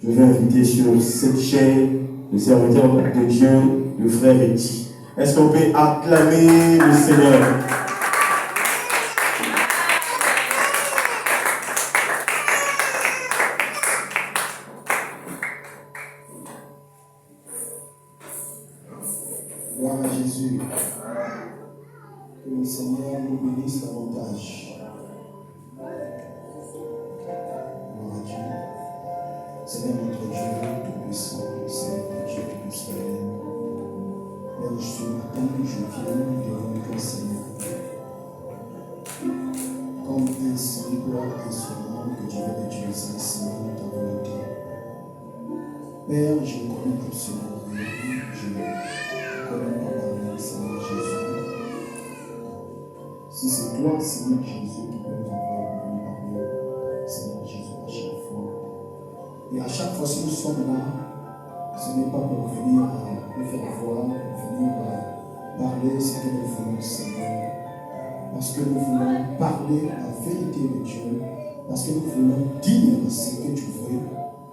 Je vais inviter sur cette chaîne le serviteur de Dieu, le frère Eti. Est-ce qu'on peut acclamer le Seigneur? Gloire à Jésus. Que le Seigneur nous bénisse davantage. Gloire à Dieu. Seigneur notre Dieu tout-puissant, Seigneur notre Dieu tout-puissant. Père, ce matin, je viens devant toi, Seigneur, comme un simple instrument que tu veux utiliser, Seigneur, dans ta volonté. Père, je ne connais absolument rien. Je ne connais pas parler, Seigneur Jésus. Si c'est toi, Seigneur Jésus, qui peux nous envoyer pour nous parler, Seigneur Jésus, à chaque fois. Et à chaque fois, si nous sommes là, ce n'est pas pour venir nous faire voir, pour venir parler ce que nous voulons, Seigneur. Parce que nous voulons parler la vérité de Dieu. Parce que nous voulons dire ce que tu veux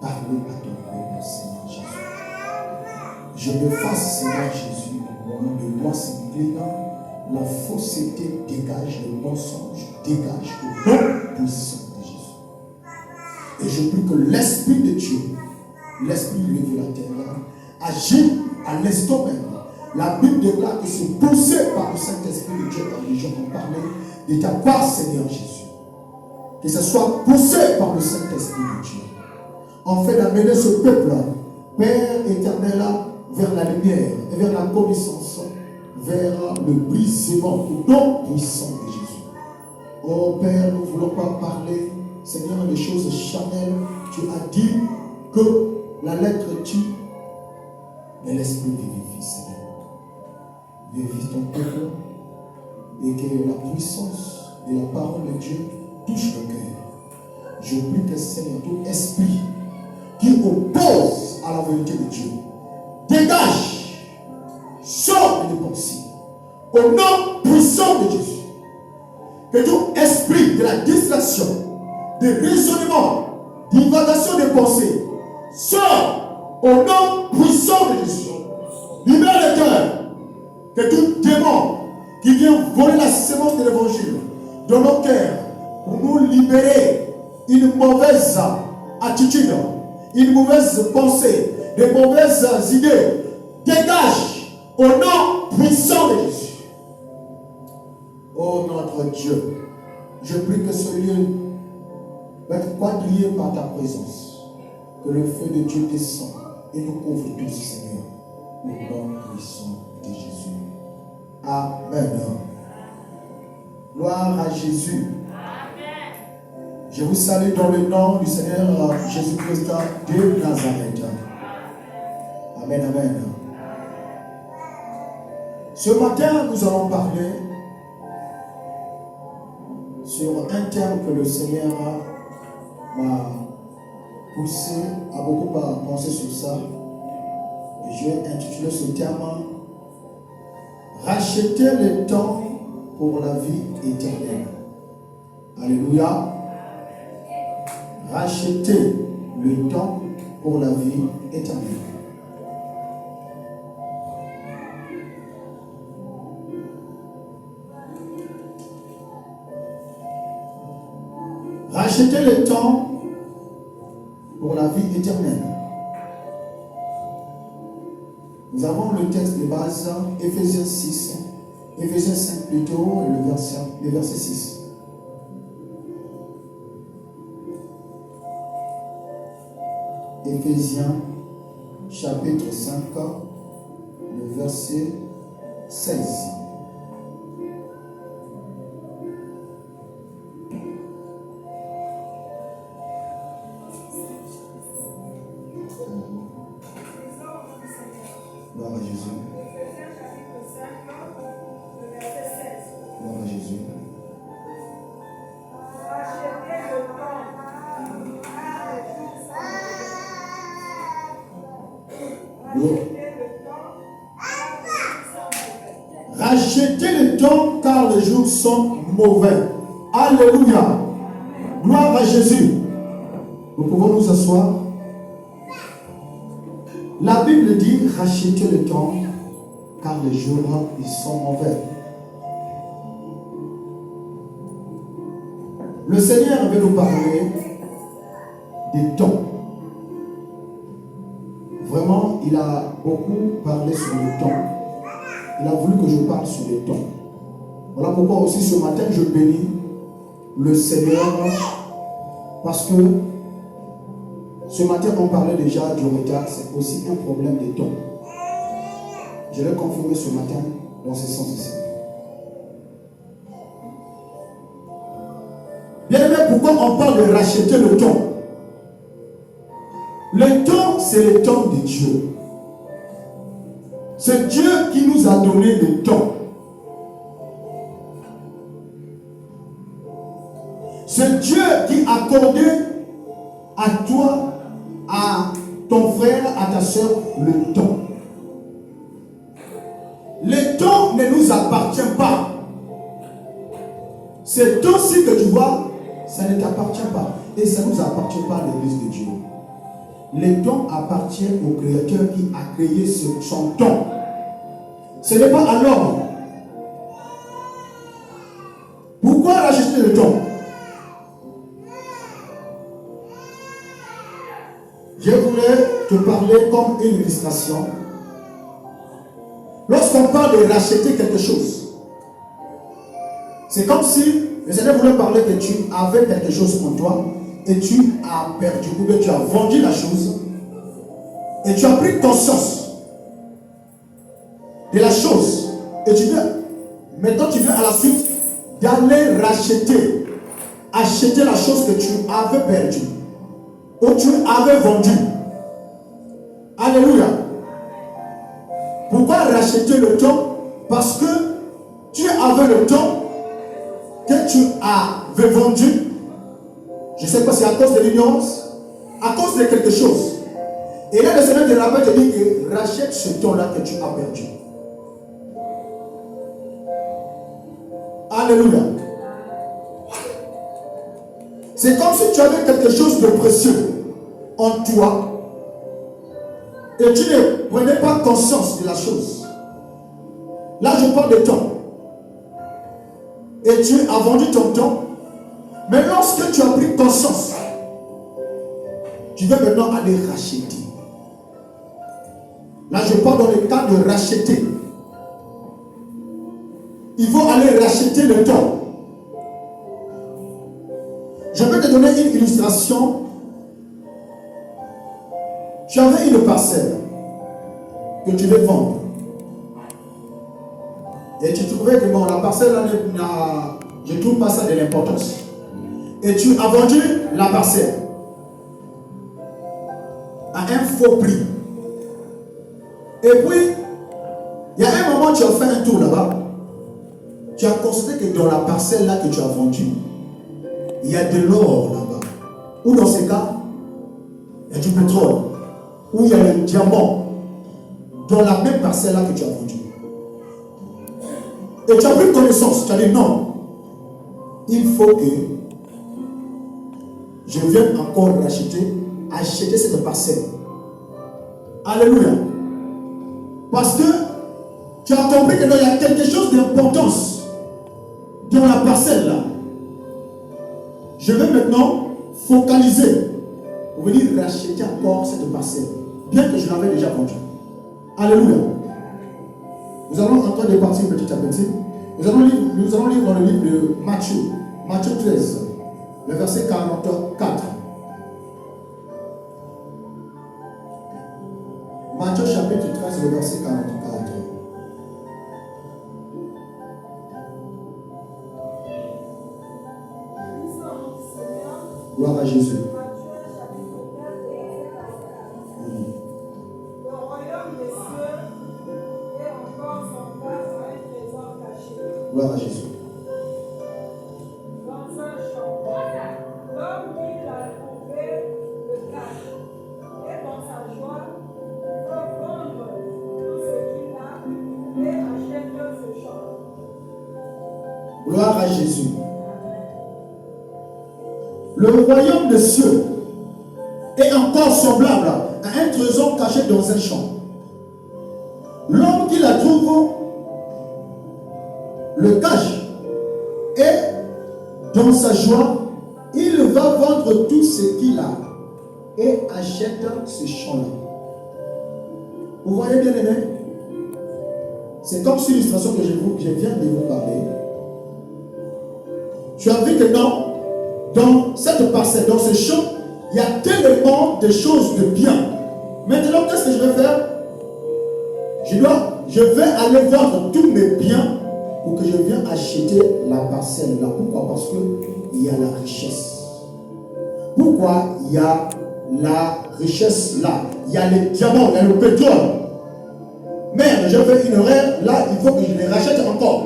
parler à ton peuple, Seigneur Jésus. Je me fasse, Seigneur Jésus, de moi, Seigneur, la fausseté dégage, le mensonge dégage, le nom puissant de Jésus. Et je prie que l'Esprit de Dieu, l'Esprit révélateur, agit à l'instant même. La Bible déclare que c'est poussé par le Saint-Esprit de Dieu, quand les gens ont parlé de ta part, Seigneur Jésus. Que ce soit poussé par le Saint-Esprit de Dieu. En fait d'amener ce peuple, Père éternel, vers la lumière et vers la connaissance, vers le brisement du nom puissant de Jésus. Oh Père, nous ne voulons pas parler, Seigneur, des choses charnelles. Tu as dit que la lettre tue, mais l'esprit vivifie, Seigneur. Vivifie ton peuple et que la puissance de la parole de Dieu touche le cœur. Je prie que, Seigneur, tout esprit qui oppose à la vérité de Dieu, dégage, sort de pensées au nom puissant de Jésus. Que tout esprit de la distraction, de raisonnement, d'invadation des pensées, sort au nom puissant de Jésus. Libère le cœur. Que tout démon qui vient voler la semence de l'évangile dans nos cœurs pour nous libérer une mauvaise attitude, une mauvaise pensée, des mauvaises idées, dégage au nom puissant de Jésus. Oh notre Dieu, je prie que ce lieu va être quadrillé par ta présence. Que le feu de Dieu descende et nous couvre tous, Seigneur, au nom puissant de Jésus. Amen. Gloire à Jésus. Amen. Je vous salue dans le nom du Seigneur Jésus-Christ de Nazareth. Amen, amen. Ce matin, nous allons parler sur un thème que le Seigneur m'a poussé à beaucoup penser sur ça. Et je vais intituler ce thème Racheter le temps pour la vie éternelle. Alléluia. Racheter le temps pour la vie éternelle. Racheter le temps pour la vie éternelle. Nous avons le texte de base, Éphésiens 6, Éphésiens 5 plutôt, le verset 6. Éphésiens chapitre 5, le verset 16. Gloire à Jésus. Gloire à Jésus. Rachetez le temps car les jours sont mauvais. Alléluia. Gloire à Jésus. Nous pouvons nous asseoir. La Bible dit rachetez le temps car les jours ils sont mauvais. Le Seigneur veut nous parler des temps. Vraiment, il a beaucoup parlé sur le temps. Il a voulu que je parle sur les temps. Voilà pourquoi aussi ce matin je bénis le Seigneur parce que ce matin on parlait déjà du retard, c'est aussi un problème de temps. Je l'ai confirmé ce matin dans ce sens ici. Bien aimé, pourquoi on parle de racheter le temps? Le temps, c'est le temps de Dieu. C'est Dieu qui nous a donné le temps. C'est Dieu qui a accordé à toi, à ton frère, à ta soeur, le temps. Le temps ne nous appartient pas. Ce temps-ci que tu vois, ça ne t'appartient pas. Et ça ne nous appartient pas à l'Église de Dieu. Le temps appartient au Créateur qui a créé son temps. Ce n'est pas à l'homme. Pourquoi racheter le temps? Je voulais te parler comme une illustration. Lorsqu'on parle de racheter quelque chose, c'est comme si le Seigneur voulait parler que tu avais quelque chose en toi et tu as perdu, ou bien tu as vendu la chose et tu as pris conscience de la chose et tu viens, maintenant tu viens à la suite d'aller acheter la chose que tu avais perdue ou tu avais vendue. Alléluia. Pourquoi racheter le temps? Parce que tu avais le temps que tu avais vendu. Je ne sais pas si c'est à cause de l'ignorance, à cause de quelque chose. Et là, le Seigneur te rappelle, te dit que rachète ce temps-là que tu as perdu. Alléluia. C'est comme si tu avais quelque chose de précieux en toi et tu ne prenais pas conscience de la chose. Là, je parle de temps. Et tu as vendu ton temps. Mais lorsque tu as pris conscience, tu veux maintenant aller racheter. Là, je parle dans le cas de racheter. Il faut aller racheter le temps. Je vais te donner une illustration. Tu avais une parcelle que tu veux vendre. Et tu trouvais que bon, la parcelle, là, je ne trouve pas ça de l'importance. Et tu as vendu la parcelle à un faux prix. Et puis, il y a un moment, tu as fait un tour là-bas. Tu as constaté que dans la parcelle là que tu as vendue, il y a de l'or là-bas. Ou dans ce cas, il y a du pétrole. Ou il y a le diamant. Dans la même parcelle là que tu as vendue. Et tu as pris connaissance. Tu as dit non. Il faut que je vienne encore acheter cette parcelle. Alléluia. Parce que tu as compris qu'il y a quelque chose d'importance dans la parcelle là. Je vais maintenant focaliser pour venir racheter encore cette parcelle, bien que je l'avais déjà vendue. Alléluia. Nous allons en train de partir petit à petit. Nous allons lire dans le livre de Matthieu 13, le verset 44. Matthieu chapitre 13, le verset 44. Gloire à Jésus. Le royaume des cieux est encore semblable à un trésor caché. Gloire à Jésus. Dans un champ, l'homme qui l'a trouvé le cache. Et dans sa joie, il veut vendre tout ce qu'il a et achète ce champ. Gloire à Jésus. Le royaume des cieux est encore semblable à à un trésor caché dans un champ. L'homme qui la trouve le cache et dans sa joie, il va vendre tout ce qu'il a et achète ce champ-là. Vous voyez bien aimé? C'est comme cette illustration que je viens de vous parler. Tu as vu que dans cette parcelle, dans ce champ, il y a tellement de choses de bien. Maintenant, qu'est-ce que je vais faire? Je vais aller vendre tous mes biens pour que je vienne acheter la parcelle là. Pourquoi? Parce qu'il y a la richesse. Pourquoi il y a la richesse là? Il y a les diamants, il y a le pétrole. Merde, je fais une erreur, là, il faut que je les rachète encore.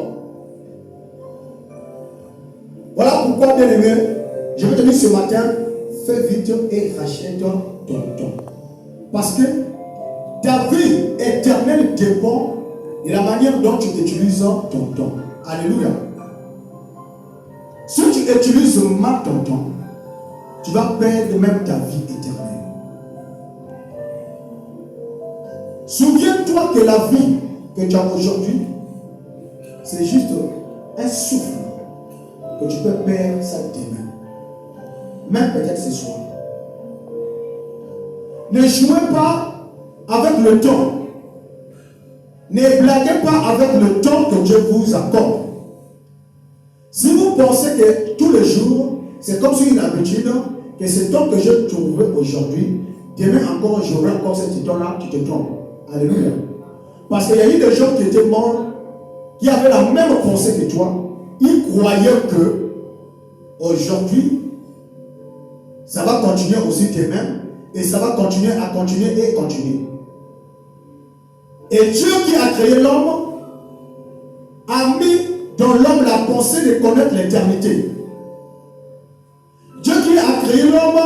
Voilà pourquoi, bien aimé, je vais te dire ce matin, fais vite et rachète ton temps. Parce que ta vie éternelle dépend de la manière dont tu utilises ton temps. Alléluia. Si tu utilises mal ton temps, tu vas perdre même ta vie éternelle. Souviens-toi que la vie que tu as aujourd'hui, c'est juste un souffle que tu peux perdre ça demain. Même peut-être ce soir. Ne jouez pas avec le temps. Ne blaguez pas avec le temps que Dieu vous accorde. Si vous pensez que tous les jours, c'est comme si une habitude, que ce temps que je trouve aujourd'hui, demain encore, j'aurai encore cet temps-là, tu te trompes. Alléluia. Parce qu'il y a eu des gens qui étaient morts, qui avaient la même pensée que toi. Ils croyaient que aujourd'hui, ça va continuer aussi demain, et ça va continuer à continuer et continuer. Et Dieu qui a créé l'homme a mis dans l'homme la pensée de connaître l'éternité. Dieu qui a créé l'homme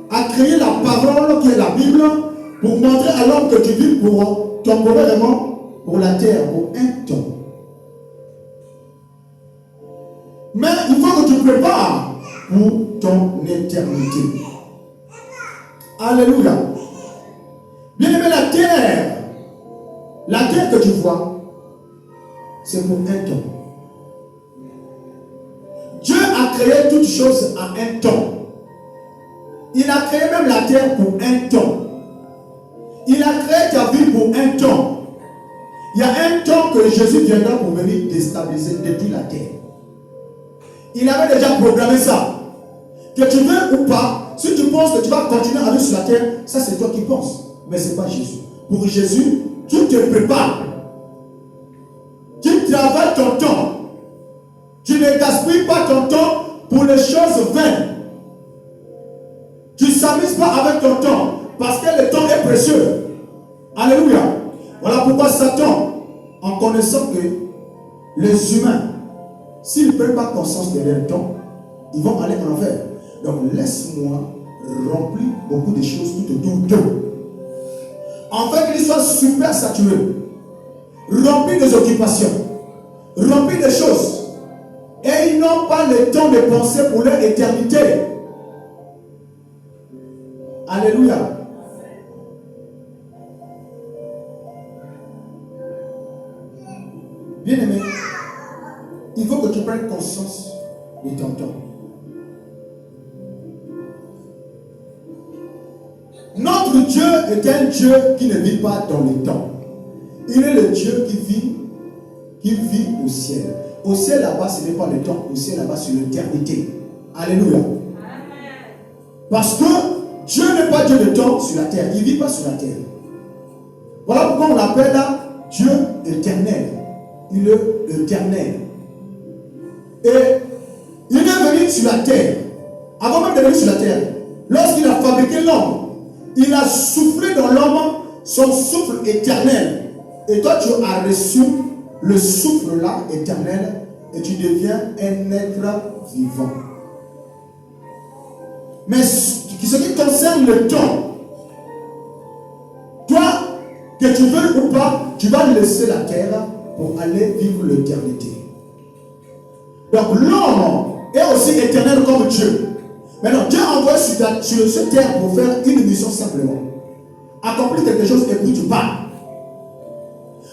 a créé la parole qui est la Bible pour montrer à l'homme que tu vis pour temporairement pour la terre, pour un temps. Mais il faut que tu prépares pour ton éternité. Alléluia. Bien aimé, la terre que tu vois, c'est pour un temps. Dieu a créé toutes choses à un temps. Il a créé même la terre pour un temps. Il a créé ta vie pour un temps. Il y a un temps que Jésus viendra pour venir déstabiliser, détruire la terre. Il avait déjà programmé ça. Que tu veux ou pas, si tu penses que tu vas continuer à vivre sur la terre, ça c'est toi qui penses. Mais ce n'est pas Jésus. Pour Jésus, tu te prépares. Tu travailles ton temps. Tu ne gaspilles pas ton temps pour les choses vaines. Tu ne s'amuses pas avec ton temps parce que le temps est précieux. Alléluia. Voilà pourquoi Satan, en connaissant que les humains, s'ils ne prennent pas conscience de leur temps, ils vont aller en enfer. Donc laisse-moi remplir beaucoup de choses tout autour d'eux. En fait, qu'ils soient super saturés, remplis des occupations, remplis de choses. Et ils n'ont pas le temps de penser pour leur éternité. Alléluia. Bien aimé, il faut que tu prennes conscience de ton temps. Notre Dieu est un Dieu qui ne vit pas dans le temps. Il est le Dieu qui vit au ciel. Au ciel là-bas, ce n'est pas le temps. Au ciel là-bas, c'est l'éternité. Alléluia. Amen. Parce que Dieu n'est pas Dieu de temps sur la terre. Il ne vit pas sur la terre. Voilà pourquoi on l'appelle là Dieu éternel. Il est éternel. Et il est venu sur la terre. Avant même de venir sur la terre, lorsqu'il a fabriqué l'homme, il a soufflé dans l'homme son souffle éternel. Et toi, tu as reçu le souffle là éternel et tu deviens un être vivant. Mais ce qui concerne le temps, toi, que tu veux ou pas, tu vas laisser la terre pour aller vivre l'éternité. Donc l'homme est aussi éternel comme Dieu. Maintenant, Dieu a envoyé sur cette terre pour faire une mission simplement. accomplir quelque chose et puis tu pars.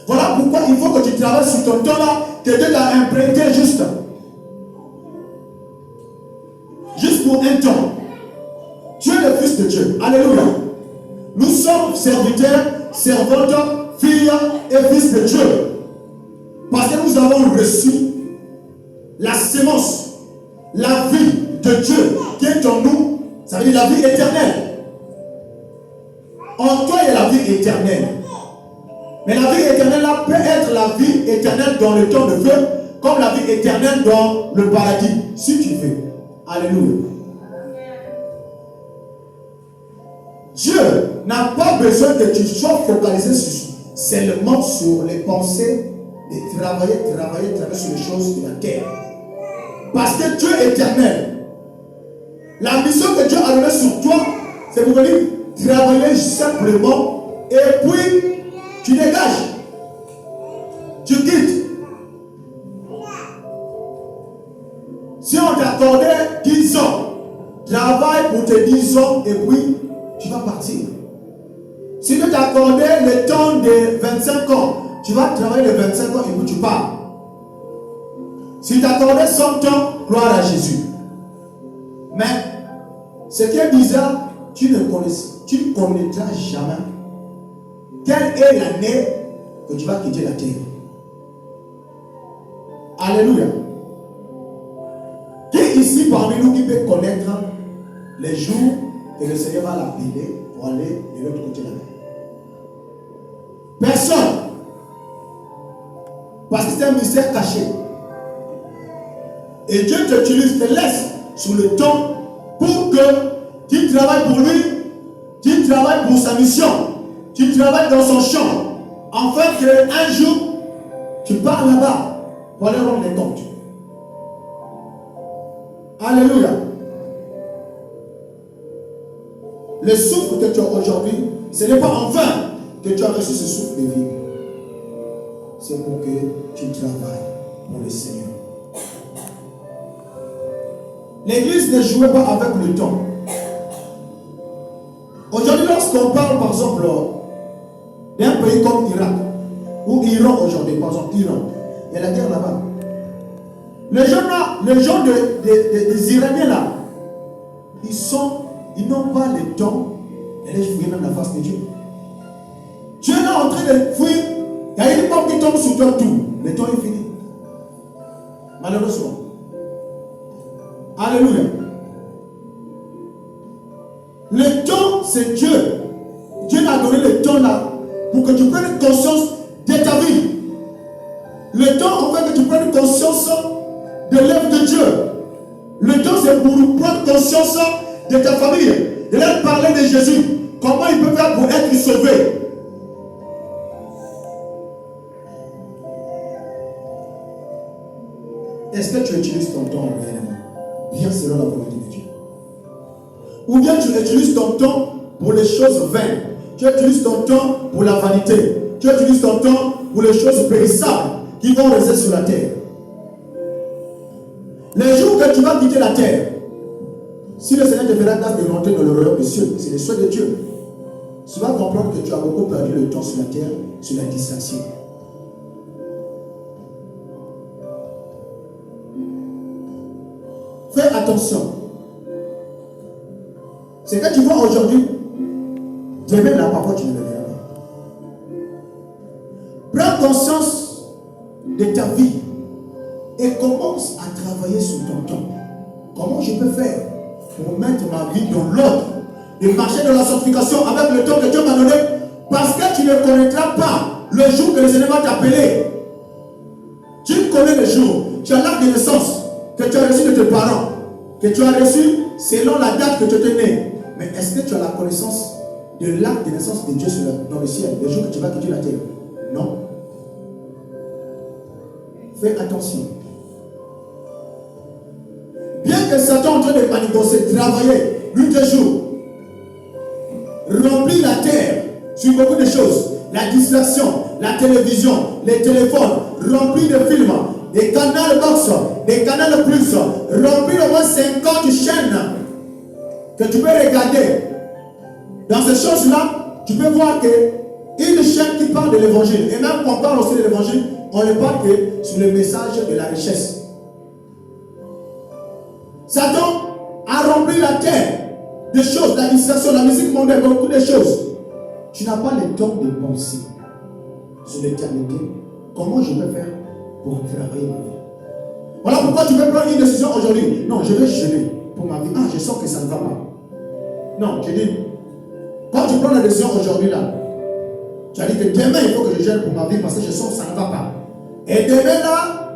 Voilà pourquoi il faut que tu travailles sur ton temps là, que Dieu t'a imprégné juste. Juste pour un temps. Tu es le Fils de Dieu. Alléluia. Nous sommes serviteurs, servantes, filles et fils de Dieu. Parce que nous avons reçu la sémence, la vie de Dieu qui est en nous. Ça veut dire la vie éternelle. En toi, il y a la vie éternelle. Mais la vie éternelle là peut être la vie éternelle dans le temps de feu, comme la vie éternelle dans le paradis, si tu veux. Alléluia. Dieu n'a pas besoin que tu sois focalisé seulement sur les pensées de travailler sur les choses de la terre. Parce que Dieu est éternel. La mission que Dieu a donnée sur toi, c'est pour venir travailler simplement et puis tu dégages. Tu quittes. Si on t'accordait 10 ans, travaille pour tes 10 ans et puis tu vas partir. Si tu t'accordais le temps de 25 ans, tu vas travailler les 25 ans et puis tu pars. Si tu t'accordais 100 ans, gloire à Jésus. Mais ce qui est bizarre, tu ne connaîtras jamais quelle est l'année que tu vas quitter la terre. Alléluia. Qui ici parmi nous qui peut connaître les jours que le Seigneur va l'appeler pour aller de l'autre côté de la mer? Personne. Parce que c'est un mystère caché. Et Dieu t'utilise, te laisse sur le temps pour que tu travailles pour lui, tu travailles pour sa mission, tu travailles dans son champ, afin qu'un jour, tu pars là-bas pour aller rendre les comptes. Alléluia. Le souffle que tu as aujourd'hui, ce n'est pas en vain que tu as reçu ce souffle de vie. C'est pour que tu travailles pour le Seigneur. L'église ne jouait pas avec le temps. Aujourd'hui, lorsqu'on parle, par exemple, d'un pays comme Irak, ou Iran aujourd'hui, par exemple, Iran, il y a la guerre là-bas. Les gens des Iraniens là, ils n'ont pas le temps d'aller fouiller même la face de Dieu. Dieu est là en train de fouiller, il y a une bombe qui tombe sur toi, tout. Le temps est fini. Malheureusement. Alléluia. Le temps, c'est Dieu. Dieu t'a donné le temps là pour que tu prennes conscience de ta vie. Le temps, en fait, que tu prennes conscience de l'œuvre de Dieu. Le temps, c'est pour prendre conscience de ta famille. De leur parler de Jésus. Comment il peut faire pour être sauvé. Est-ce que tu utilises ton temps réellement? Bien selon la volonté de Dieu. Ou bien tu utilises ton temps pour les choses vaines. Tu utilises ton temps pour la vanité. Tu utilises ton temps pour les choses périssables qui vont rester sur la terre. Les jours que tu vas quitter la terre, si le Seigneur te fera grâce de rentrer dans le royaume des cieux, c'est le souhait de Dieu. Tu vas comprendre que tu as beaucoup perdu le temps sur la terre, sur la distraction. Fais attention. Ce que tu vois aujourd'hui, demain là, parfois tu ne le verras pas. Prends conscience de ta vie et commence à travailler sur ton temps. Comment je peux faire pour mettre ma vie dans l'ordre et marcher dans la sanctification avec le temps que Dieu m'a donné, parce que tu ne connaîtras pas le jour que le Seigneur va t'appeler. Tu connais le jour, tu as l'acte de naissance que tu as reçu de tes parents, que tu as reçu selon la date que tu étais né. Mais est-ce que tu as la connaissance de l'acte de naissance de Dieu dans le ciel, le jour que tu vas quitter la terre? Non. Fais attention. Bien que Satan est en train de manigancer, travailler, nuit et jour, remplir la terre sur beaucoup de choses, la distraction, la télévision, les téléphones, remplir de films, des canaux box, des canaux plus, remplir au moins 50 chaînes que tu peux regarder. Dans ces choses-là, tu peux voir que une chaîne qui parle de l'évangile, et même quand on parle aussi de l'évangile, on ne parle que sur le message de la richesse. Satan a rempli la terre des choses, l'administration, la musique mondaine, beaucoup de choses. Tu n'as pas le temps de penser sur l'éternité. Comment je vais faire pour travailler ma vie? Voilà pourquoi tu peux prendre une décision aujourd'hui. Non, je vais jeûner pour ma vie. Ah, je sens que ça ne va pas. Non, je dis, quand tu prends la décision aujourd'hui là, tu as dit que demain il faut que je jeûne pour ma vie parce que je sens que ça ne va pas. Et demain là,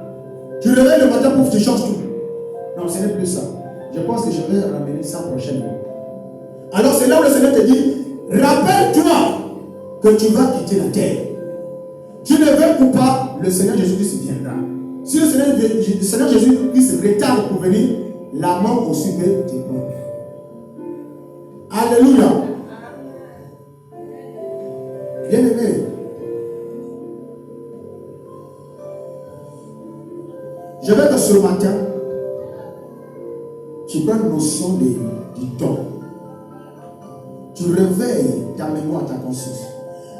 tu réveilles le matin pour que tu changes tout. Non, ce n'est plus ça. Je pense que je vais ramener ça prochainement. Alors c'est là où le Seigneur te dit, rappelle-toi que tu vas quitter la terre. Tu ne veux ou pas, le Seigneur Jésus-Christ viendra. Si le Seigneur Jésus-Christ retarde pour venir, la mort aussi peut te prendre. Alléluia. Bien-aimé, je veux que ce matin, tu prennes notion du temps. Tu réveilles ta mémoire, ta conscience.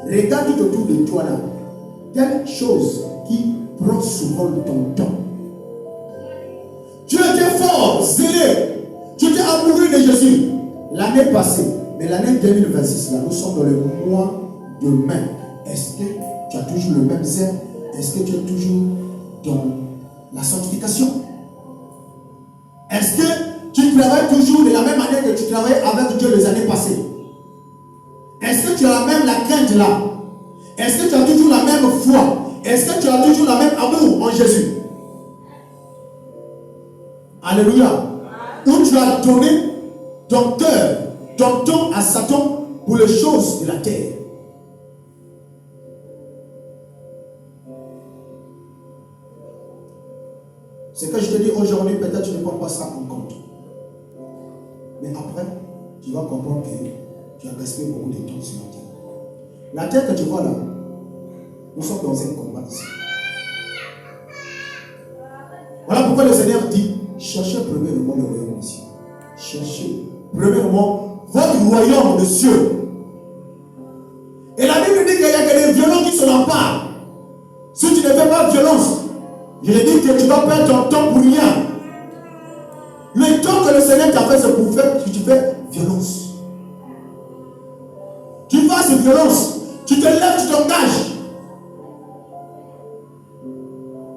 Regarde tout autour de toi là. Quelque chose qui prend souvent ton temps. Tu étais fort, zélé. Tu étais amoureux de Jésus l'année passée. Mais l'année 2026, là, nous sommes dans le mois de mai. Est-ce que tu as toujours le même zèle? Est-ce que tu es toujours dans la sanctification? Est-ce que tu travailles toujours de la même manière que tu travaillais avec Dieu les années passées? Est-ce que tu as même la crainte là? Est-ce que tu as toujours la même foi? Est-ce que tu as toujours la même amour en Jésus? Alléluia. Ou tu as donné ton cœur, ton temps à Satan pour les choses de la terre. Ce que je te dis aujourd'hui, peut-être tu ne prends pas ça en compte. Mais après, tu vas comprendre que tu as gaspillé beaucoup de temps sur la terre. La terre que tu vois là, nous sommes dans un combat ici. Voilà pourquoi le Seigneur dit, cherchez premièrement le royaume des cieux. Cherchez premièrement votre royaume des cieux. Et la Bible dit qu'il y a que des violents qui se l'emparent. Si tu ne fais pas violence, je te dis que tu vas perdre ton temps pour rien. Le temps que le Seigneur t'a fait, c'est pour faire que tu fais violence. Tu fasses violence. Tu te lèves, tu t'engages.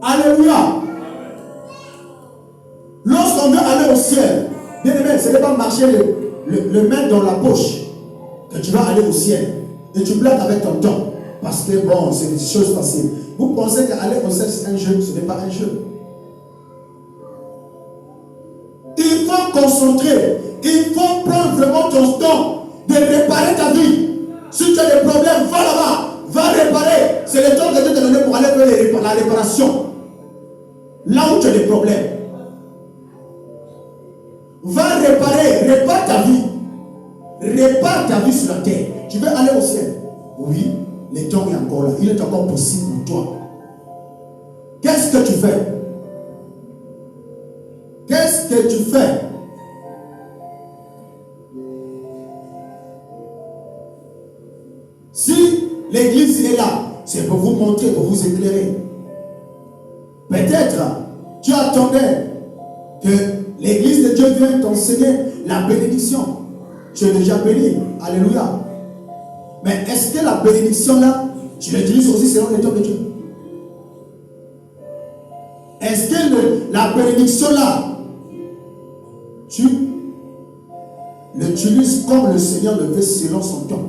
Alléluia. Lorsqu'on veut aller au ciel, bien aimé, ce n'est pas marcher le main dans la poche que tu vas aller au ciel. Et tu blagues avec ton temps. Parce que bon, c'est une chose facile. Vous pensez qu'aller au ciel c'est un jeu? Ce n'est pas un jeu. Il faut concentrer. Il faut prendre vraiment ton temps de réparer ta vie. Si tu as des problèmes, va là-bas. Va réparer. C'est le temps que Dieu t'a donné pour aller faire la réparation. Là où tu as des problèmes. Va réparer. Répare ta vie. Répare ta vie sur la terre. Tu veux aller au ciel? Oui, le temps est encore là. Il est encore possible pour toi. Qu'est-ce que tu fais? Qu'est-ce que tu fais? Si l'église est là, c'est pour vous montrer, pour vous éclairer. Peut-être tu attendais que l'église de Dieu vienne t'enseigner la bénédiction. Tu es déjà béni. Alléluia. Mais est-ce que la bénédiction là, tu l'utilises aussi selon les temps de Dieu? Est-ce que la bénédiction là, tu l'utilises comme le Seigneur le fait selon son temps?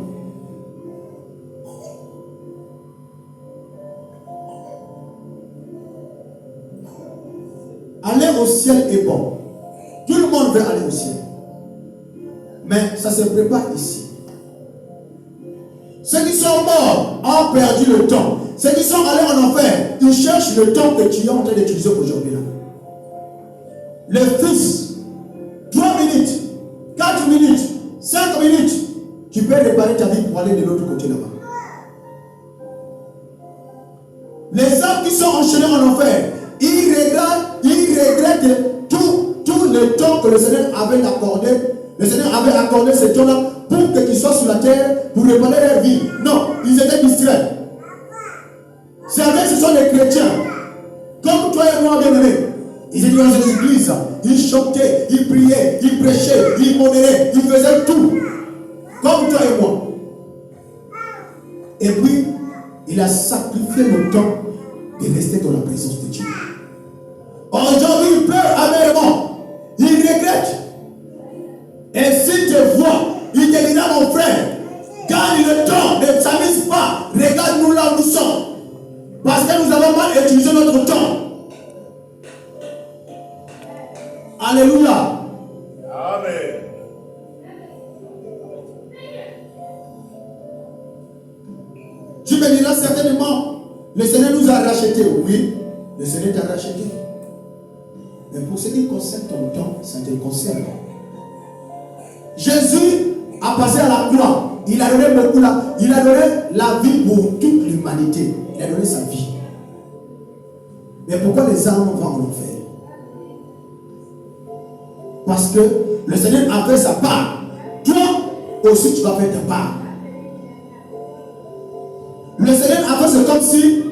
Aller au ciel est bon. Tout le monde veut aller au ciel. Mais ça se prépare ici. Ceux qui sont morts ont perdu le temps. Ceux qui sont allés en enfer, ils cherchent le temps que tu es en train d'utiliser aujourd'hui là. Le Fils, 3 minutes, 4 minutes, 5 minutes, tu peux réparer ta vie pour aller de l'autre côté là-bas. Les âmes qui sont enchaînées en enfer, ils regrettent tout le temps que le Seigneur avait accordé Le Seigneur avait accordé ces gens-là pour qu'ils soient sur la terre, pour répondre leur vie. Non, ils étaient distraits. Certains, ce sont les chrétiens. Comme toi et moi, bien-aimés. Ils étaient dans les églises. Ils chantaient, ils priaient, ils prêchaient, ils modéraient, ils faisaient tout. Comme toi et moi. Et puis, il a sacrifié le temps de rester dans la présence de Dieu. Aujourd'hui, il pleure amèrement. Il regrette. Et s'il te voit, il te dira, mon frère, gagne le temps, ne s'amuse pas. Regarde-nous là où nous sommes. Parce que nous avons mal utilisé notre temps. Alléluia. Amen. Tu me diras certainement, le Seigneur nous a rachetés. Oui, le Seigneur t'a racheté. Mais pour ce qui concerne ton temps, ça te concerne. Jésus a passé à la croix. Il a donné beaucoup là. Il a donné la vie pour toute l'humanité. Il a donné sa vie. Mais pourquoi les âmes vont en enfer? Parce que le Seigneur a fait sa part. Toi aussi tu vas faire ta part. Le Seigneur a fait, c'est comme si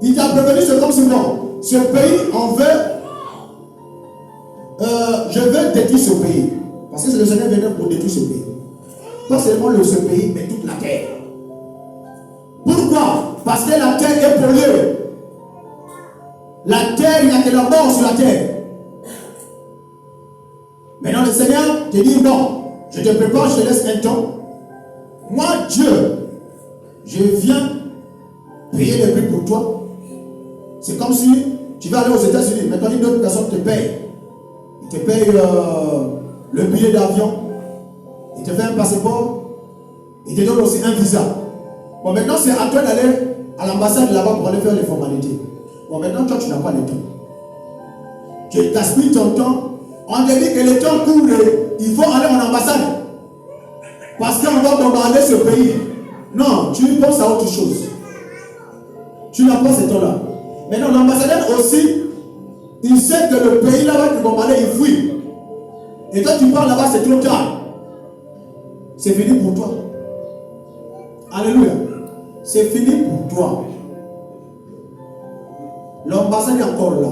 il t'a prévenu, c'est comme si non, ce pays en veut, je veux détruire ce pays. Parce que c'est le Seigneur venu pour détruire ce pays. Pas seulement ce pays, mais toute la terre. Pourquoi? Parce que la terre est polluée. La terre, il n'y a que la mort sur la terre. Maintenant le Seigneur te dit non, je te prépare, je te laisse un temps. Moi, Dieu, je viens payer le prix pour toi. C'est comme si tu vas aller aux États-Unis. Maintenant, une autre personne te paye. Il te paye le billet d'avion. Il te fait un passeport. Il te donne aussi un visa. Bon, maintenant, c'est à toi d'aller à l'ambassade là-bas pour aller faire les formalités. Bon, maintenant, toi, tu n'as pas le temps. Tu gaspilles ton temps. On te dit que le temps court. Il faut aller en ambassade. Parce qu'on va bombarder ce pays. Non, tu penses à autre chose. Tu n'as pas ce temps-là. Maintenant, l'ambassadeur aussi, il sait que le pays là-bas qui bombarder, il fuit. Et quand tu pars là-bas, c'est trop tard. C'est fini pour toi. Alléluia. C'est fini pour toi. L'ambassade est encore là.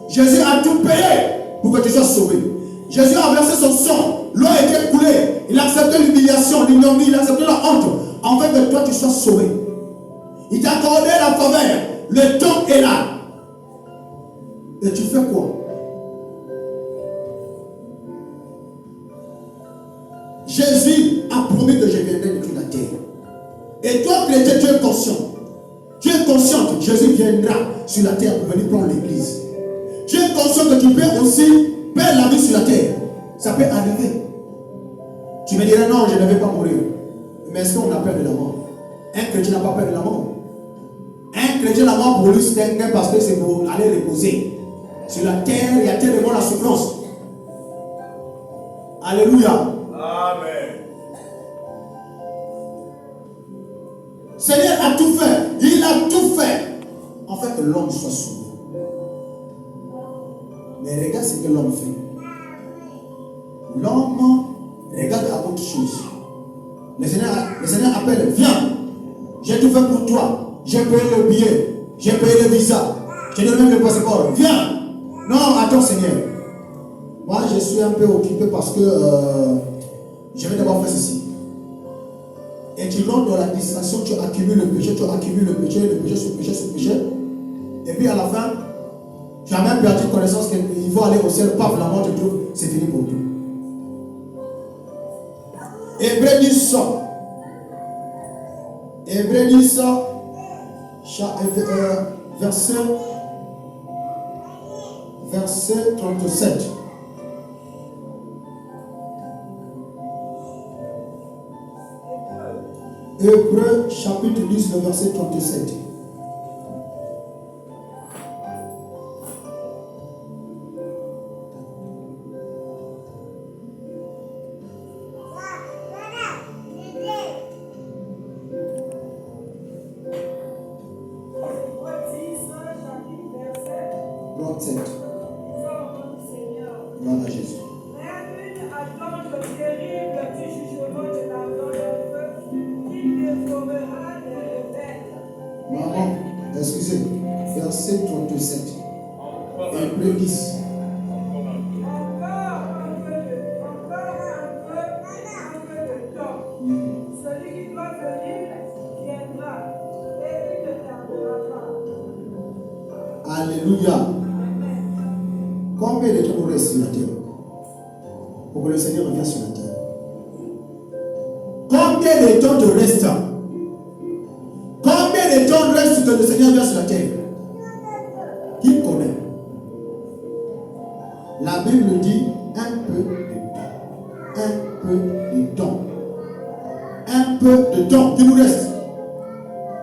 Jésus a tout payé pour que tu sois sauvé. Jésus a versé son sang. L'eau a été coulée. Il a accepté l'humiliation, l'ignominie, il a accepté la honte. En fait, que toi, tu sois sauvé. Il t'a accordé la faveur. Le temps est là. Et tu fais quoi? Jésus a promis que je viendrai détruire la terre. Et toi, chrétien, tu es conscient. Tu es conscient que Jésus viendra sur la terre pour venir prendre l'église. Tu es conscient que tu peux aussi perdre la vie sur la terre. Ça peut arriver. Tu me dirais non, je ne vais pas mourir. Mais est-ce qu'on a peur de la mort? Un chrétien n'a pas peur de la mort. Un chrétien, la mort pour lui, c'est un parce que c'est pour aller reposer. Sur la terre, il y a tellement la souffrance. Alléluia. Amen. Seigneur a tout fait. Il a tout fait. En fait, que l'homme soit sauvé. Mais regarde ce que l'homme fait. L'homme regarde à autre chose. Le Seigneur appelle, viens. J'ai tout fait pour toi. J'ai payé le billet. J'ai payé le visa. J'ai donné même le passeport. Viens. Non, attends Seigneur. Moi, je suis un peu occupé parce que je vais d'abord faire ceci. Et tu rentres dans la distraction, tu accumules le péché, le péché, ce péché. Et puis à la fin, tu as même perdu connaissance qu'il faut aller au ciel, paf, la mort te trouve, c'est fini pour tout. Hébreux 10, Hébreux 10, verset 37. Hébreux chapitre 10, le verset 37. Gloire à Jésus. peu 7. Hébreux 10. Encore un peu de temps. Celui qui doit venir viendra et il ne tardera pas. Alléluia. Combien de temps nous reste sur la terre pour que le Seigneur revienne sur la terre? Combien de temps te reste? Combien de temps reste que le Seigneur vient sur la terre? Qui connaît? La Bible dit un peu de temps. Un peu de temps. Un peu de temps qui nous reste.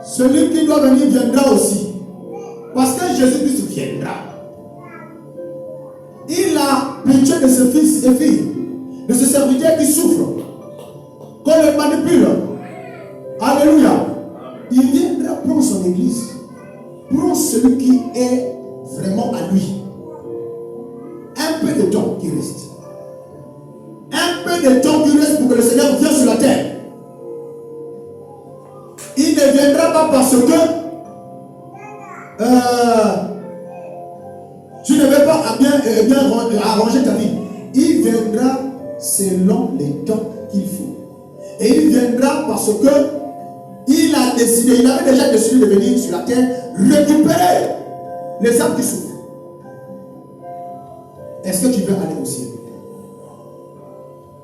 Celui qui doit venir viendra aussi. Parce que Jésus-Christ viendra. Il a pitié de ses fils et filles, de ses serviteurs qui souffrent, qu'on les manipule. Alléluia. Il viendra prendre son église, prendre celui qui est vraiment à lui. Un peu de temps qui reste. Un peu de temps qui reste pour que le Seigneur vienne sur la terre. Il ne viendra pas parce que tu ne veux pas bien arranger ta vie. Il viendra selon les temps qu'il faut. Et il viendra parce que il a décidé, il avait déjà décidé de venir sur la terre récupérer les âmes qui souffrent. Est-ce que tu veux aller au ciel?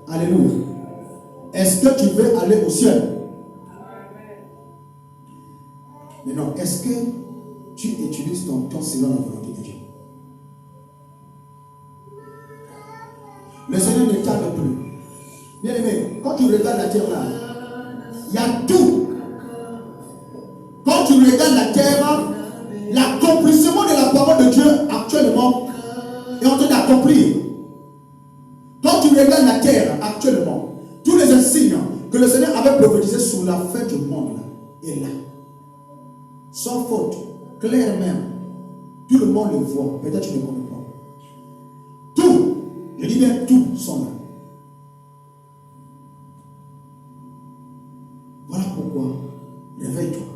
Alléluia. Est-ce que tu veux aller au ciel? Mais non, est-ce que tu utilises ton temps selon la volonté de Dieu? Le Seigneur ne tarde plus. Bien aimé, quand tu regardes la terre là, il y a tout. Quand tu regardes la terre, l'accomplissement de la parole de Dieu actuellement est en train d'accomplir. Quand tu regardes la terre actuellement, tous les insignes que le Seigneur avait prophétisés sur la fin du monde là, est là. Sans faute, clair même. Tout le monde le voit. Peut-être tu ne connais pas. Tout, je dis bien tout, sont là. Voilà pourquoi, réveille-toi.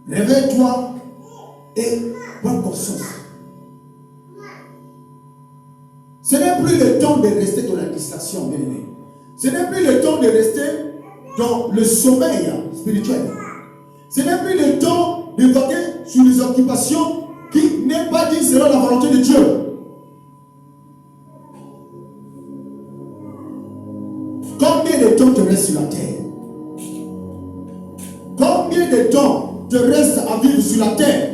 Réveille-toi et prends conscience. Ce n'est plus le temps de rester dans la distraction, bien aimé. Ce n'est plus le temps de rester dans le sommeil spirituel. Ce n'est plus le temps de voter sur les occupations qui n'est pas dit selon la volonté de Dieu. Combien de temps te reste sur la terre? Combien de temps te reste à vivre sur la terre?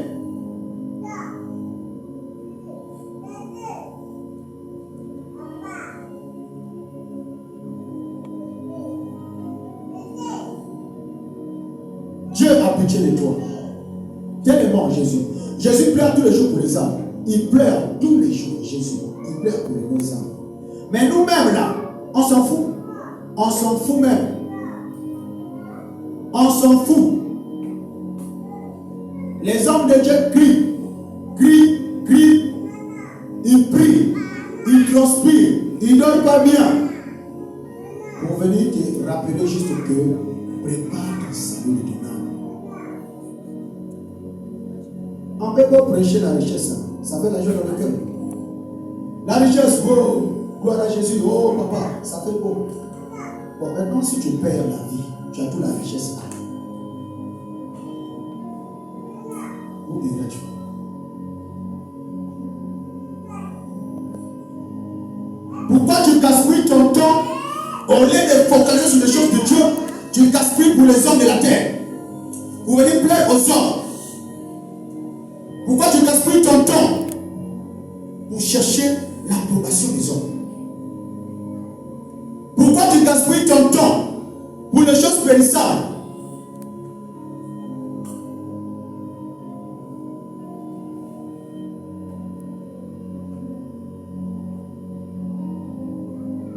Dieu a pitié de toi. Tellement Jésus. Jésus pleure tous les jours pour les âmes. Il pleure tous les jours, Jésus. Il pleure pour les âmes. Mais nous-mêmes là, on s'en fout. On s'en fout même. On s'en fout. Les hommes de Dieu crient. Crient, crient. Ils prient. Ils transpirent. Ils ne dorment pas bien. Pour venir te rappeler juste que prépare ton salut de ton âme. On ne peut pas prêcher la richesse. Ça fait la joie dans le cœur. La richesse, oh, gloire à Jésus, oh papa, ça fait beau. Bon, maintenant, si tu perds la vie, tu as toute la richesse. Où iras-tu? Pourquoi tu gaspilles ton temps au lieu de focaliser sur les choses de Dieu? Tu gaspilles pour les hommes de la terre. Pour venir plaire aux hommes. Pourquoi tu gaspilles ton temps pour chercher l'approbation des hommes? Pourquoi tu gaspilles ton temps pour les choses périssables?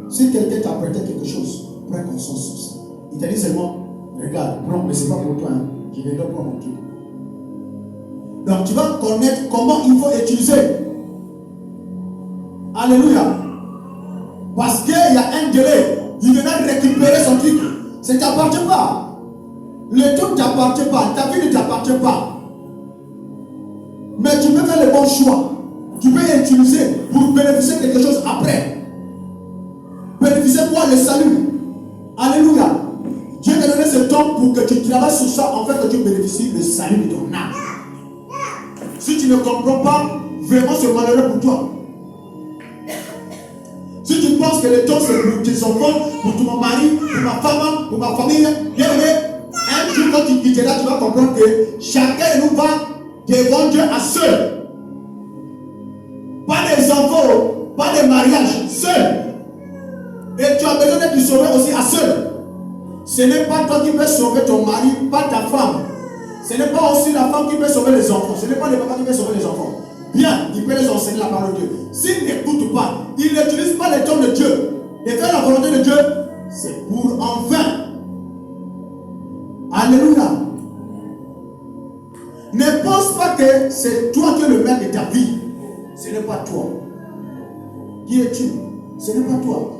Si quelqu'un t'a prêté quelque chose, prends conscience sur ça. Il t'a dit seulement, regarde, prends, mais c'est pas pour toi, hein. Je vais donc prendre mon truc. Donc tu vas connaître comment il faut utiliser. Alléluia. Parce qu'il y a un délai. Il viendra récupérer son truc. Ça ne t'appartient pas. Le truc ne t'appartient pas. Ta vie ne t'appartient pas. Mais tu peux faire les bons choix. Tu peux utiliser pour bénéficier de quelque chose après. Bénéficier quoi? Le salut. Alléluia. Dieu t'a donné ce temps pour que tu travailles sur ça, en fait, que tu bénéficies le salut de ton âme. Si tu ne comprends pas, vraiment c'est malheureux pour toi. Si tu penses que le temps c'est pour tes enfants, pour ton mari, pour ma femme, pour ma famille, bien aimé, un jour quand tu quitteras, tu vas comprendre que chacun de nous va devant Dieu à seul. Pas des enfants, pas des mariages, seul. Et tu as besoin d'être sauvé aussi à seul. Ce n'est pas toi qui peux sauver ton mari, pas ta femme. Ce n'est pas aussi la femme qui peut sauver les enfants. Ce n'est pas le papa qui peut sauver les enfants. Bien, il peut les enseigner la parole de Dieu. S'il n'écoute pas, il n'utilise pas les temps de Dieu. Et faire la volonté de Dieu, c'est pour en vain. Alléluia. Ne pense pas que c'est toi qui es le maître de ta vie. Ce n'est pas toi. Qui es-tu? Ce n'est pas toi.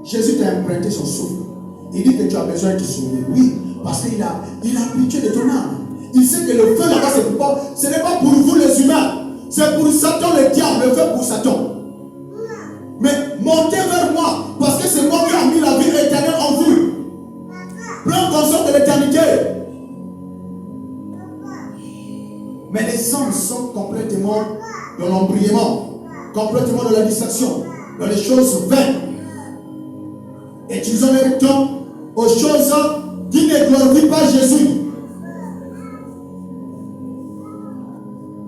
Jésus t'a emprunté son souffle. Il dit que tu as besoin de te sauver. Oui, parce qu'il a pitié de ton âme. Il sait que le feu là-bas, ce n'est pas pour vous les humains. C'est pour Satan, le diable, le feu pour Satan. Mais montez vers moi, parce que c'est moi qui ai mis la vie éternelle en vous. Prends conscience de l'éternité. Mais les hommes sont complètement dans l'embrièment, complètement dans la distraction, dans les choses vaines. Et ils ont le temps aux choses qui ne glorifient pas Jésus.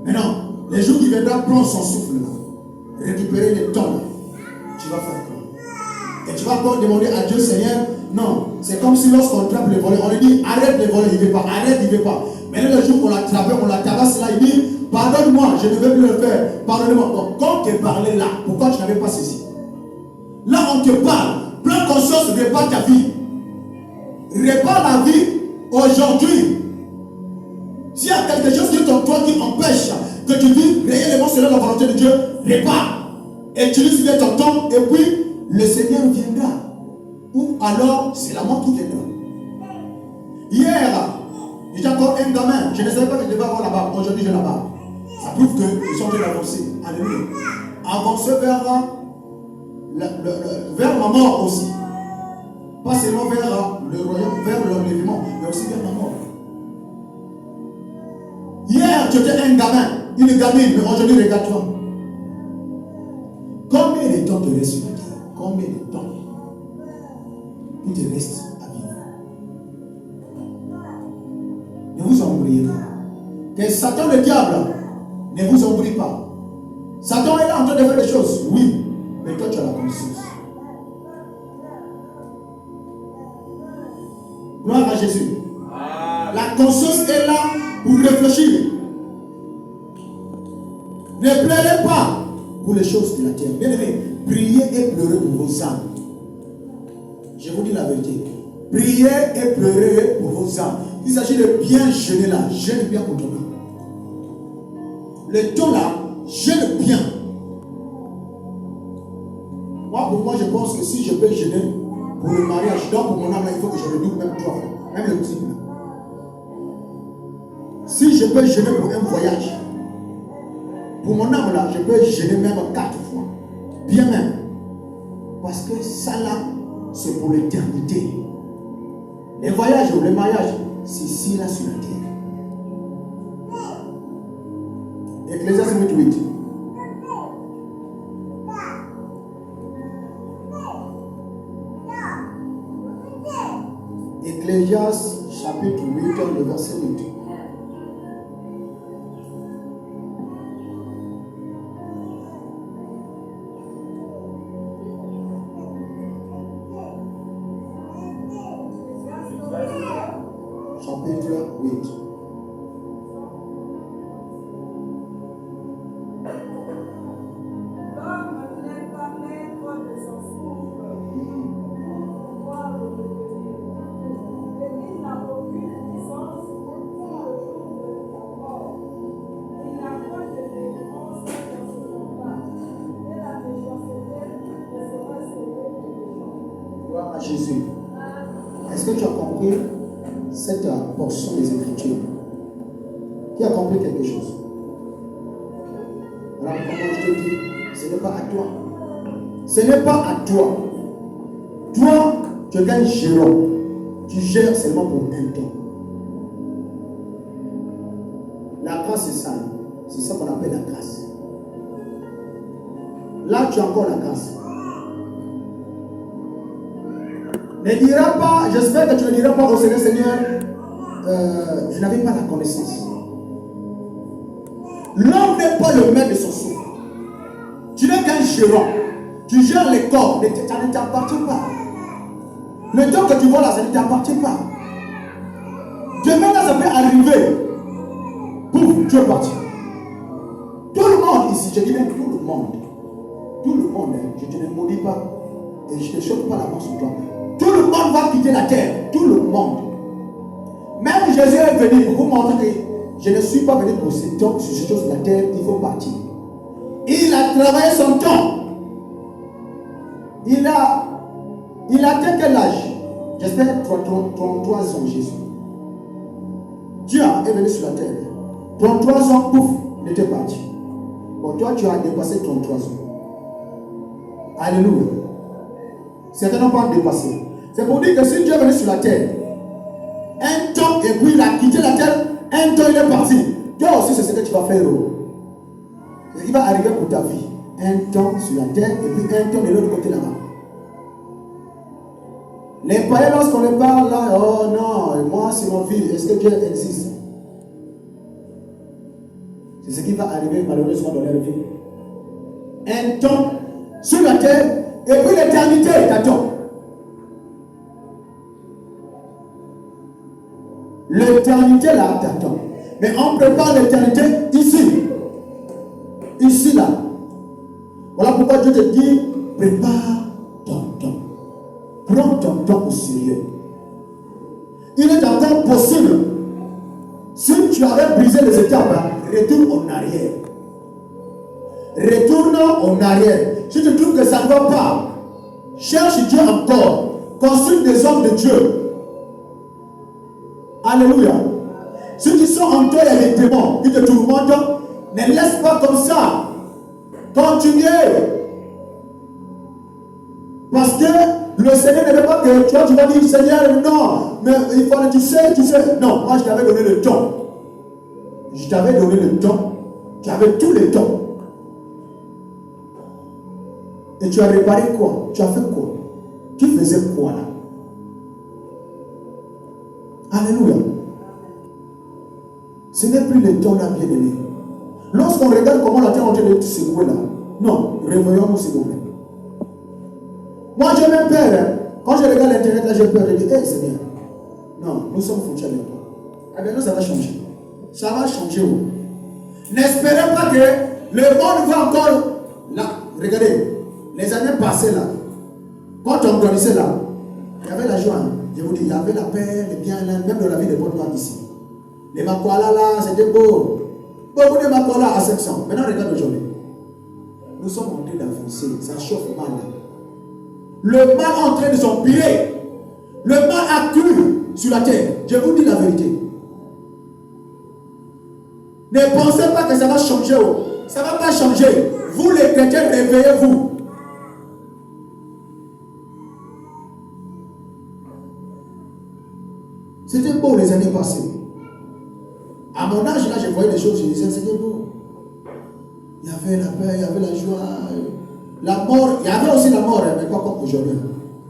Maintenant, les jours qui viendront prendre son souffle là, récupérer les temps là, tu vas faire quoi? Et tu vas encore demander à Dieu, Seigneur, non, c'est comme si lorsqu'on trappe les volets, on lui dit arrête les volets, il ne veut pas, arrête, il ne veut pas. Maintenant le jour qu'on l'a trappé, on l'a tabassé là, il dit pardonne-moi, je ne veux plus le faire, pardonne-moi. Donc quand tu parlais là, pourquoi tu n'avais pas saisi? Là on te parle, prends conscience, répare ta vie. Répare la vie aujourd'hui. S'il y a quelque chose qui est en toi qui empêche que tu vives réellement selon la volonté de Dieu, répare. Utilise bien ton temps et puis le Seigneur viendra. Ou alors c'est la mort qui viendra. Hier, j'étais encore un gamin. Je ne savais pas que je devais avoir la barbe. Aujourd'hui j'ai la barbe. Ça prouve que ils sont en train d'avancer. Alléluia. Avancer vers ma mort aussi. Pas seulement vers le royaume, vers l'enlèvement, mais aussi vers ma mort. Hier, tu étais un gamin, une gamine, mais aujourd'hui, regarde-toi. Combien de temps te reste sur la terre? Combien de temps il te reste à vivre? Ne vous embrouillez pas. Que Satan, le diable, ne vous embrouille pas. Satan est là en train de faire des choses, oui, mais toi, tu as la conscience. Gloire à Jésus. La conscience est là pour réfléchir. Ne pleurez pas pour les choses de la terre. Bien aimé, priez et pleurez pour vos âmes. Je vous dis la vérité. Priez et pleurez pour vos âmes. Il s'agit de bien jeûner là. Jeûne bien pour ton âme. Le temps là, jeûne bien. Moi, pour moi, je pense que si je peux jeûner pour le mariage, donc pour mon âme là, il faut que je le double même 3 fois. Même le triple. Si je peux jeûner pour un voyage, pour mon âme là, je peux jeûner même 4 fois. Bien même. Parce que ça là, c'est pour l'éternité. Les voyages ou les mariages, c'est ici là sur la terre. Ecclésiaste 8:8. Ecclésiaste chapitre 8, le verset 8. Chapitre 8. L'homme n'est pas maître de son souffle pour pouvoir le retenir. Et il n'a aucune puissance pour le jour de sa mort. Il n'a point de défense dans ce combat. Et la méchanceté ne sera sauvée que des gens. Gloire à Jésus. Est-ce que tu as compris cette portion des Écritures? Qui a compris quelque chose? Voilà comment je te dis, ce n'est pas à toi. Ce n'est pas à toi. Toi, tu es qu'un gérant. Tu gères seulement pour un temps. La grâce, c'est ça. C'est ça qu'on appelle la grâce. Là, tu as encore la grâce. Ne diras pas, j'espère que tu ne diras pas au Seigneur, Seigneur, je n'avais pas la connaissance. L'homme n'est pas le maître de son souffle. Tu n'es qu'un gérant. Tu gères les corps, ça ne t'appartient pas. Le temps que tu vois là, ça ne t'appartient pas. Demain là, ça peut arriver. Pouf, tu es parti. Tout le monde ici, je dis bien tout le monde, je te ne maudis pas et je ne te choque pas la main sur toi. Tout le monde va quitter la terre, tout le monde. Même Jésus est venu pour vous montrer que je ne suis pas venu pour ces temps, sur ces choses de la terre, il faut partir. Il a travaillé son temps. Il a atteint quel âge? J'espère 33 ans Jésus. Dieu est venu sur la terre. 33 ans, pouf, il était parti. Bon, toi, tu as dépassé 33 ans. Alléluia. Certains n'ont pas dépassé. C'est pour dire que si Dieu est venu sur la terre, un temps, et puis il a quitté la terre, un temps il est parti. Toi aussi, c'est ce que tu vas faire. Ce qui va arriver pour ta vie. Un temps sur la terre, et puis un temps de l'autre côté là-bas. Les païens, lorsqu'on les parle là, oh non, moi c'est ma vie, est-ce que Dieu existe? C'est ce qui va arriver malheureusement dans leur vie. Un temps sur la terre, et puis l'éternité t'attend. L'éternité là t'attend. Mais on prépare l'éternité ici. Ici là. Voilà pourquoi Dieu te dit, prépare ton temps. Prends ton temps au sérieux. Il est encore possible. Si tu avais brisé les étapes, retourne en arrière. Retourne en arrière. Si tu trouves que ça ne va pas, cherche Dieu encore. Consulte des hommes de Dieu. Alléluia. Si tu sens en toi, il y a des démons qui te tourmentent, ne laisse pas comme ça. Continuez. Parce que le Seigneur ne veut pas que toi, tu vas dire, Seigneur, non, mais il fallait, tu sais. Non, moi je t'avais donné le temps. Je t'avais donné le temps. Tu avais tout le temps. Et tu as réparé quoi? Tu as fait quoi? Tu faisais quoi là? Alléluia. Ce n'est plus le temps là, bien aimé. Lorsqu'on regarde comment la terre est en train de se secouer là, non, réveillons-nous s'il vous plaît. Moi j'ai même peur. Hein. Quand je regarde l'internet là, j'ai peur. Je dis, hé Seigneur, non, nous sommes foutus avec toi. Eh bien non, ça va changer. Ça va changer. N'espérez pas que le monde va encore là. Regardez, les années passées là, quand on grandissait là, il y avait la joie. Je vous dis, il y avait la paix, le bien, même dans la vie des bonnes noirs ici. Les Makwala là, c'était beau. Beaucoup de Makwala à 500. Maintenant, regarde aujourd'hui. Nous sommes en train d'avancer. Ça chauffe mal là. Le mal est en train de s'empirer. Le mal a cru sur la terre. Je vous dis la vérité. Ne pensez pas que ça va changer. Ça ne va pas changer. Vous les chrétiens, réveillez-vous. C'était beau les années passées. À mon âge, là, je voyais des choses, je disais, c'était beau. Il y avait la paix, il y avait la joie. La mort, il y avait aussi la mort, mais pas comme aujourd'hui.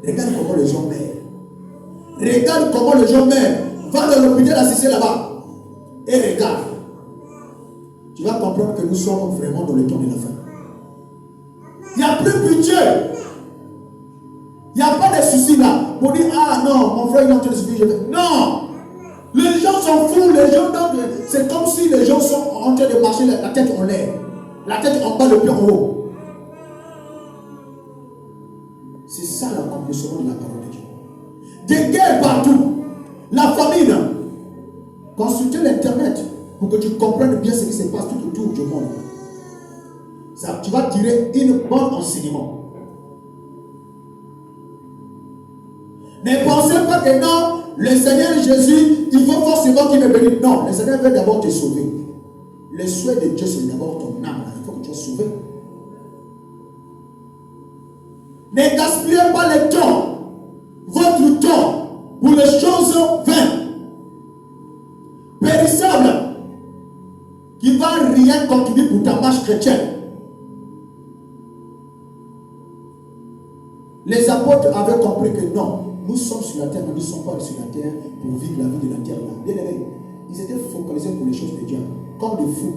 Regarde comment les gens meurent. Regarde comment les gens meurent. Va dans l'hôpital assisté là-bas. Et regarde. Tu vas comprendre que nous sommes vraiment dans le temps de la fin. Il n'y a plus pitié. Il n'y a pas de soucis là. Pour dire, ah non, mon frère il est en train de se faire. Non. Les gens sont fous. Les gens, c'est comme si les gens sont en train de marcher la tête en l'air. La tête en bas, le pied en haut. C'est ça l'accomplissement de la parole de Dieu. Des guerres partout. La famine. Consultez l'internet pour que tu comprennes bien ce qui se passe tout autour du monde. Ça, tu vas tirer un bon enseignement. Ne pensez pas que non, le Seigneur Jésus, il faut forcément qu'il me bénisse. Non, le Seigneur veut d'abord te sauver. Le souhait de Dieu, c'est d'abord ton âme. Il faut que tu sois sauvé. Ne gaspillez pas le temps, votre temps, pour les choses vaines, périssables, qui ne vont rien contribuer pour ta marche chrétienne. Les apôtres avaient compris que non, nous sommes sur la terre, mais nous ne sommes pas sur la terre pour vivre la vie de la terre. Bien aimés, ils étaient focalisés pour les choses de Dieu, comme des fous.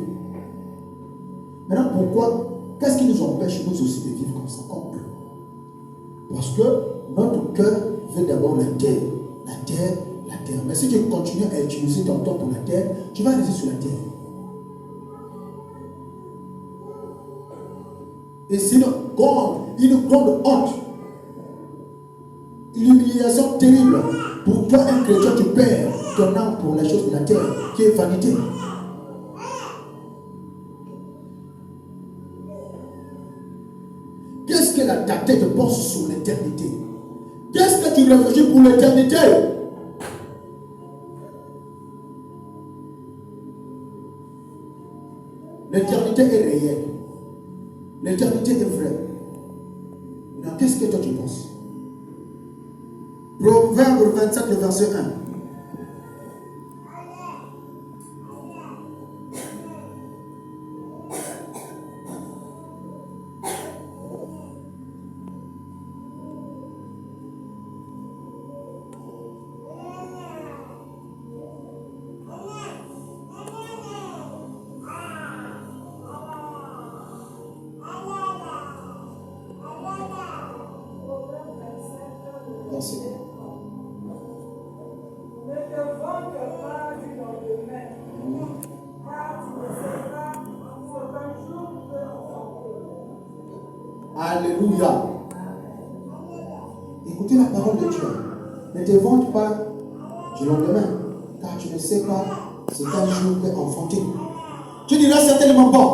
Maintenant, pourquoi? Qu'est-ce qui nous empêche, nous aussi, de vivre comme ça, comme eux? Parce que notre cœur veut d'abord la terre. La terre, la terre. Mais si tu continues à utiliser ton temps pour la terre, tu vas rester sur la terre. Et sinon, une grande honte, une humiliation terrible. Pour toi, un chrétien, tu perds ton âme pour les choses de la terre, qui est vanité. Qu'est-ce que ta tête pense sur l'éternité? Qu'est-ce que tu réfléchis pour l'éternité? L'éternité est réelle. L'éternité est vraie. Maintenant, qu'est-ce que toi tu penses? Proverbe 27, le verset 1. Ne te vante pas du lendemain, car tu ne sais pas ce qu'un jour peut apporter. Alléluia. Écoutez la parole de Dieu. Ne te vante pas du lendemain, car tu ne sais pas ce qu'un jour peut enfanter. Tu diras certainement pas.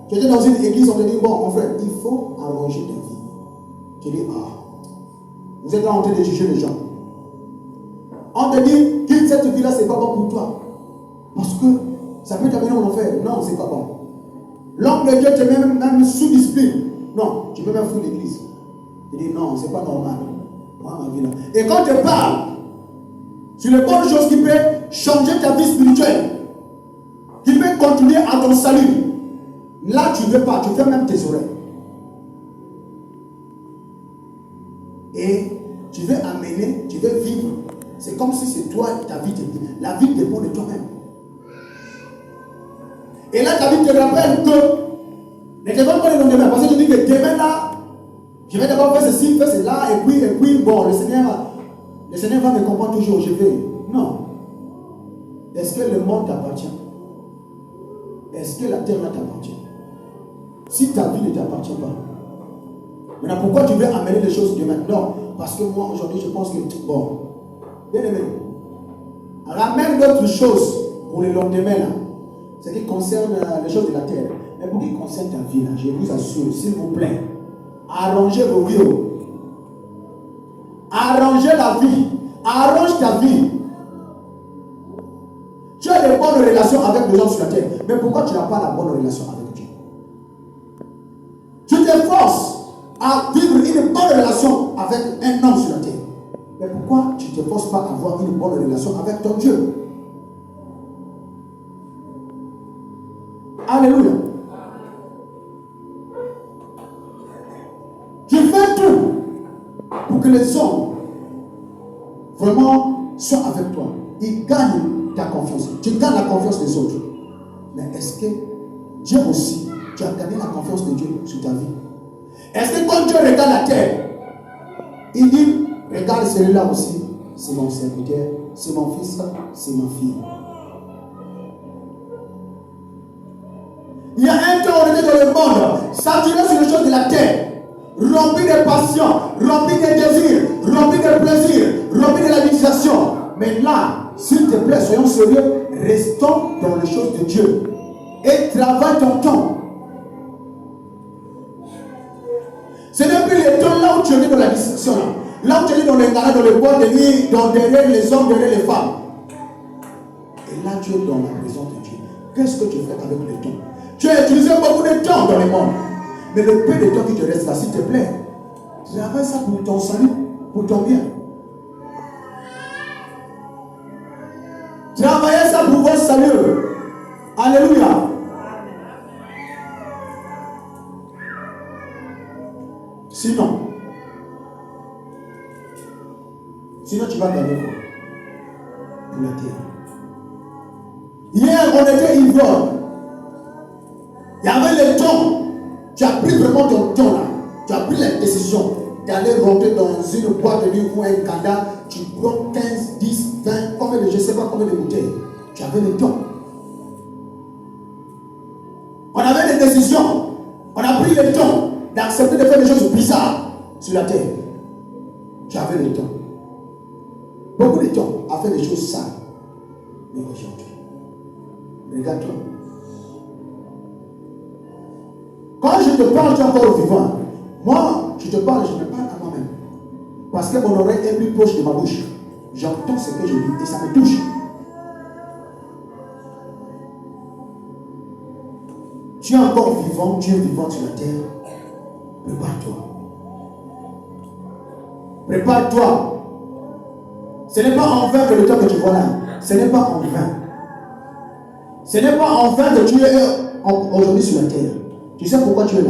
Tu étais dans une église, on te dit, bon, mon frère, il faut arranger ta vie. Tu dis, vous êtes là en train de juger les gens. On te dit, quitte cette vie-là, c'est pas bon pour toi. Parce que ça peut t'amener en enfer. Non, c'est pas bon. L'homme de Dieu te met même sous discipline. Non, tu peux même foutre l'église. Tu dis, non, c'est pas normal. Moi, ma vie là. Et quand tu parles sur les bonnes choses qui peuvent changer ta vie spirituelle, qui peuvent continuer à ton salut, là, tu ne veux pas, tu fais même tes oreilles. Et tu veux amener, tu veux vivre. C'est comme si c'est toi, ta vie, la vie dépend de toi-même. Et là, ta vie te rappelle que ne te donne pas le lendemain. Parce que tu dis que demain là, je vais d'abord faire ceci, faire cela, et puis, bon, le Seigneur va me comprendre toujours, je vais. Non. Est-ce que le monde t'appartient? Est-ce que la terre là t'appartient? Si ta vie ne t'appartient pas, maintenant, pourquoi tu veux amener les choses demain? Non, parce que moi, aujourd'hui, je pense que, bon, bien aimé, ramène d'autres choses pour le lendemain, là. Ce qui concerne les choses de la terre. Mais pour ce qui concerne ta vie, là, je vous assure, s'il vous plaît, arrangez vos vies. Arrangez la vie. Arrange ta vie. Tu as des bonnes relations avec les gens sur la terre. Mais pourquoi tu n'as pas la bonne relation avec Dieu? Tu t'efforces à vivre une bonne relation avec un homme sur la terre. Mais pourquoi tu ne t'efforces pas à avoir une bonne relation avec ton Dieu? Alléluia. Tu fais tout pour que les hommes vraiment soient avec toi. Ils gagnent ta confiance. Tu gagnes la confiance des autres. Mais est-ce que Dieu aussi, tu as gagné la confiance de Dieu sur ta vie? Est-ce que quand Dieu regarde la terre, il dit, regarde celui-là aussi, c'est mon serviteur, c'est mon fils, c'est ma fille. Il y a un temps où on était dans le monde, saturé sur les choses de la terre, rempli de passion, rempli de désirs, rempli de plaisir, rempli de la méditation. Mais là, s'il te plaît, soyons sérieux, restons dans les choses de Dieu et travaille ton temps. Ce n'est plus le temps là où tu es dans la distraction, là où tu es dans les galas, dans les boîtes de nuit, derrière les hommes, derrière les femmes. Et là, tu es dans la présence de Dieu. Qu'est-ce que tu fais avec le temps? Tu as utilisé beaucoup de temps dans le monde. Mais le peu de temps qui te reste là, s'il te plaît, travaille ça pour ton salut, pour ton bien. Travaillez ça pour votre salut. Alléluia. Sinon tu vas gagner quoi? Pour la terre. Hier, on était ivre. Il y avait le temps. Tu as pris vraiment ton temps là. Tu as pris la décision d'aller rentrer dans une boîte de nuit ou un canard. Tu prends 15, 10, 20, combien de, je ne sais pas combien de bouteilles. Tu avais le temps. On avait des décisions. On a pris le temps d'accepter de faire des choses bizarres sur la terre. Tu avais le temps. Beaucoup de temps à faire des choses sales. Mais aujourd'hui, regarde-toi. Quand je te parle, tu es encore au vivant. Moi, je te parle à moi-même. Parce que mon oreille est plus proche de ma bouche. J'entends ce que je dis et ça me touche. Tu es encore vivant, tu es vivant sur la terre. Prépare-toi. Prépare-toi. Ce n'est pas en vain que le temps que tu vois là. Ce n'est pas en vain. Ce n'est pas en vain que tu es aujourd'hui sur la terre. Tu sais pourquoi tu es là?